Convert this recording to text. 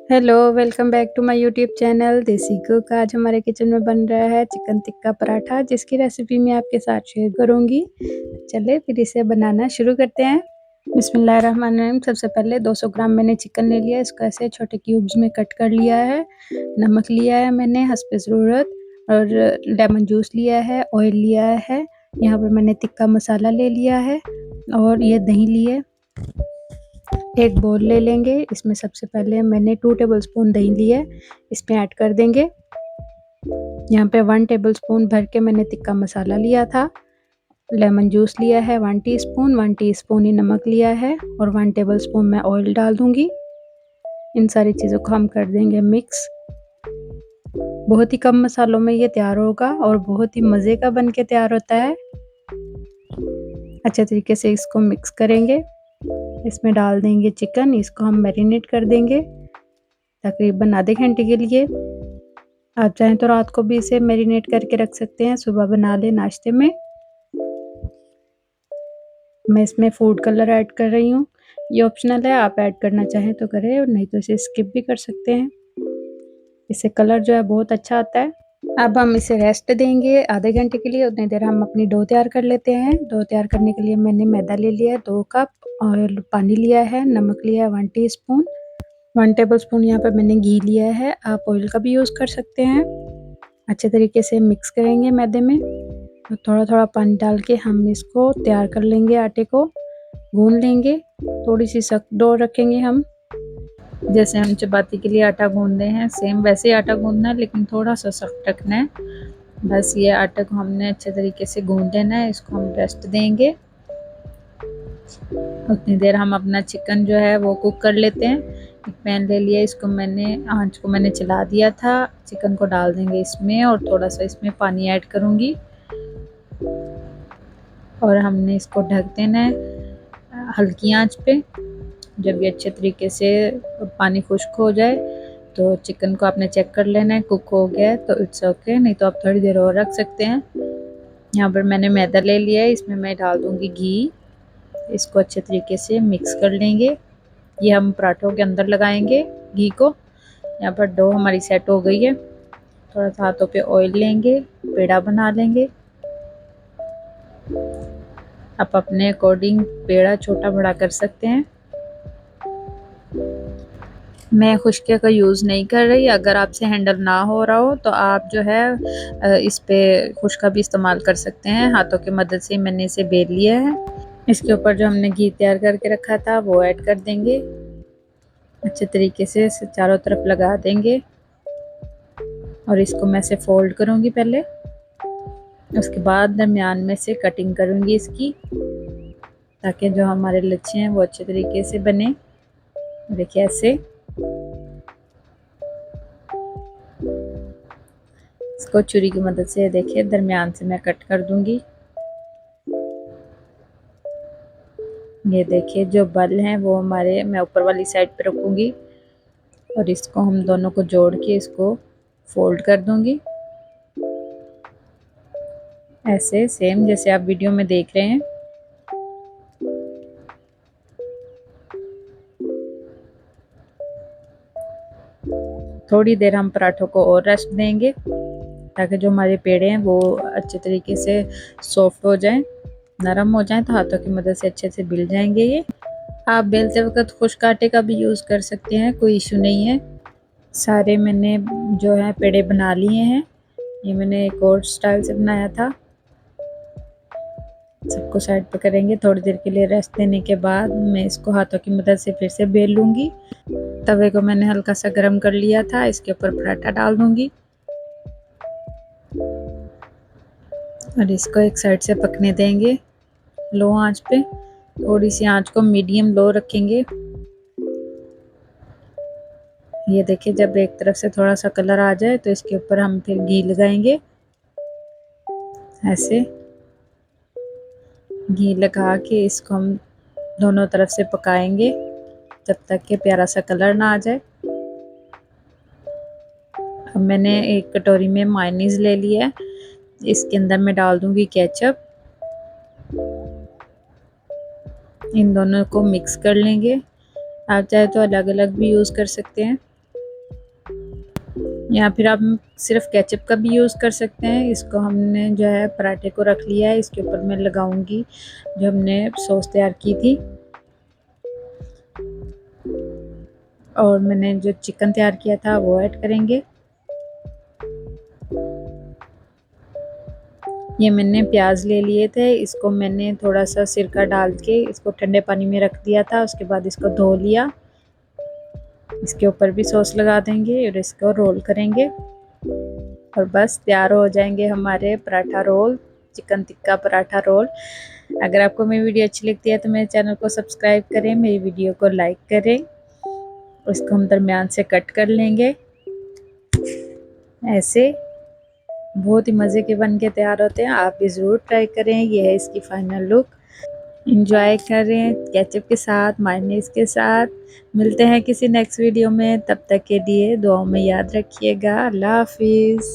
Hello, welcome back to my YouTube channel Desi cook. आज हमारे kitchen में बन रहा है चिकन टिक्का पराठा, जिसकी रेसिपी मैं आपके साथ शेयर करूंगी। चलिए फिर इसे बनाना शुरू करते हैं। बिस्मिल्लाहिर्रहमानिर्रहीम। सबसे पहले 200 ग्राम मैंने चिकन ले लिया, इसको ऐसे छोटे क्यूब्स में कट कर लिया है। नमक लिया है मैंने हस्ब ज़रूरत, और लेमन जूस लिया है, ऑयल लिया है। यहाँ पर मैंने टिक्का मसाला ले लिया है, और ये दही लिए। एक बोल ले लेंगे, इसमें सबसे पहले मैंने 2 टेबलस्पून दही लिया है, इसमें ऐड कर देंगे। यहाँ पे 1 टेबलस्पून भर के मैंने टिक्का मसाला लिया था। लेमन जूस लिया है 1 टीस्पून, 1 टीस्पून ही नमक लिया है, और 1 टेबलस्पून मैं ऑयल डाल दूंगी। इन सारी चीज़ों को हम कर देंगे मिक्स। बहुत ही कम मसालों में ये तैयार होगा और बहुत ही मज़े का बन के तैयार होता है। अच्छे तरीके से इसको मिक्स करेंगे। इसमें डाल देंगे चिकन, इसको हम मैरिनेट कर देंगे तकरीबन आधे घंटे के लिए। आप चाहें तो रात को भी इसे मैरिनेट करके रख सकते हैं, सुबह बना लें नाश्ते में। मैं इसमें फूड कलर ऐड कर रही हूँ, ये ऑप्शनल है, आप ऐड करना चाहें तो करें और नहीं तो इसे स्किप भी कर सकते हैं। इससे कलर जो है बहुत अच्छा आता है। अब हम इसे रेस्ट देंगे आधे घंटे के लिए। उतनी देर हम अपनी डो तैयार कर लेते हैं। डो तैयार करने के लिए मैंने मैदा ले लिया है 2 कप, और पानी लिया है, नमक लिया है 1 टीस्पून, 1 टेबलस्पून यहाँ पर मैंने घी लिया है, आप ऑयल का भी यूज़ कर सकते हैं। अच्छे तरीके से मिक्स करेंगे मैदे में, और थोड़ा थोड़ा पानी डाल के हम इसको तैयार कर लेंगे। आटे को गूंद लेंगे, थोड़ी सी सख्त डो रखेंगे हम, जैसे हम चपाती के लिए आटा गूंदते हैं सेम वैसे ही आटा गूंदना है, लेकिन थोड़ा सा सख्त रखना है। बस ये आटे को हमने अच्छे तरीके से गूंद लेना है। इसको हम रेस्ट देंगे। उतनी देर हम अपना चिकन जो है वो कुक कर लेते हैं। एक पैन ले लिया, इसको मैंने आंच को मैंने चला दिया था। चिकन को डाल देंगे इसमें, और थोड़ा सा इसमें पानी ऐड करूँगी, और हमने इसको ढक देना है हल्की आंच पे। जब ये अच्छे तरीके से पानी खुश्क हो जाए तो चिकन को आपने चेक कर लेना है, कुक हो गया है तो इट्स ओके, नहीं तो आप थोड़ी देर और रख सकते हैं। यहाँ पर मैंने मैदा ले लिया है, इसमें मैं डाल दूँगी घी। इसको अच्छे तरीके से मिक्स कर लेंगे। ये हम पराठों के अंदर लगाएंगे घी को। यहाँ पर डो हमारी सेट हो गई है। थोड़ा सा हाथों पे ऑयल लेंगे, पेड़ा बना लेंगे। आप अपने अकॉर्डिंग पेड़ा छोटा बड़ा कर सकते हैं। मैं खुशके का यूज़ नहीं कर रही। अगर आपसे हैंडल ना हो रहा हो तो आप जो है इस पे खुशका भी इस्तेमाल कर सकते हैं। हाथों की मदद से मैंने इसे बेल लिया है। इसके ऊपर जो हमने घी तैयार करके रखा था वो ऐड कर देंगे। अच्छे तरीके से इसे चारों तरफ लगा देंगे, और इसको मैं से फोल्ड करूँगी पहले। उसके बाद दरमियान में से कटिंग करूँगी इसकी, ताकि जो हमारे लच्छे हैं वो अच्छे तरीके से बने। देखिए ऐसे इसको छुरी की मदद से देखिए दरमियान से मैं कट कर दूंगी। ये देखिए जो बल हैं वो हमारे मैं ऊपर वाली साइड पे रखूंगी, और इसको हम दोनों को जोड़ के इसको फोल्ड कर दूंगी, ऐसे सेम जैसे आप वीडियो में देख रहे हैं। थोड़ी देर हम पराठों को और रेस्ट देंगे, ताकि जो हमारे पेड़े हैं वो अच्छे तरीके से सॉफ्ट हो जाएं, नरम हो जाएं, तो हाथों की मदद से अच्छे से बिल जाएंगे। ये आप बेलते वक्त खुश्क आटे का भी यूज़ कर सकते हैं, कोई इशू नहीं है। सारे मैंने जो है पेड़े बना लिए हैं। ये मैंने एक और स्टाइल से बनाया था। सबको साइड पे करेंगे। थोड़ी देर के लिए रेस्ट देने के बाद मैं इसको हाथों की मदद से फिर से बेल लूँगी। तवे को मैंने हल्का सा गर्म कर लिया था, इसके ऊपर पराठा डाल दूँगी, और इसको एक साइड से पकने देंगे लो आंच पे। थोड़ी सी आंच को मीडियम लो रखेंगे। ये देखिए जब एक तरफ से थोड़ा सा कलर आ जाए तो इसके ऊपर हम फिर घी लगाएंगे। ऐसे घी लगा के इसको हम दोनों तरफ से पकाएंगे जब तक कि प्यारा सा कलर ना आ जाए। अब मैंने एक कटोरी में मायोनीज ले लिया है, इसके अंदर मैं डाल दूंगी केचप। इन दोनों को मिक्स कर लेंगे। आप चाहे तो अलग अलग भी यूज़ कर सकते हैं। या फिर आप सिर्फ केचप का भी यूज़ कर सकते हैं। इसको हमने जो है पराठे को रख लिया है, इसके ऊपर मैं लगाऊंगी जो हमने सॉस तैयार की थी। और मैंने जो चिकन तैयार किया था वो ऐड करेंगे। ये मैंने प्याज ले लिए थे, इसको मैंने थोड़ा सा सिरका डाल के इसको ठंडे पानी में रख दिया था। उसके बाद इसको धो लिया। इसके ऊपर भी सॉस लगा देंगे और इसको रोल करेंगे और बस तैयार हो जाएंगे हमारे paratha roll, chicken tikka paratha roll. अगर आपको मेरी वीडियो अच्छी लगती है तो मेरे चैनल को सब्सक्राइब करें, मेरी वीडियो को लाइक करें। इसको हम दरमियान से कट कर लेंगे। ऐसे बहुत ही मज़े के बन के तैयार होते हैं, आप भी ज़रूर ट्राई करें। ये है इसकी फाइनल लुक। इंजॉय करें केचप के साथ, मायोनीज के साथ। मिलते हैं किसी नेक्स्ट वीडियो में, तब तक के लिए दुआओं में याद रखिएगा। अल्लाह हाफिज़।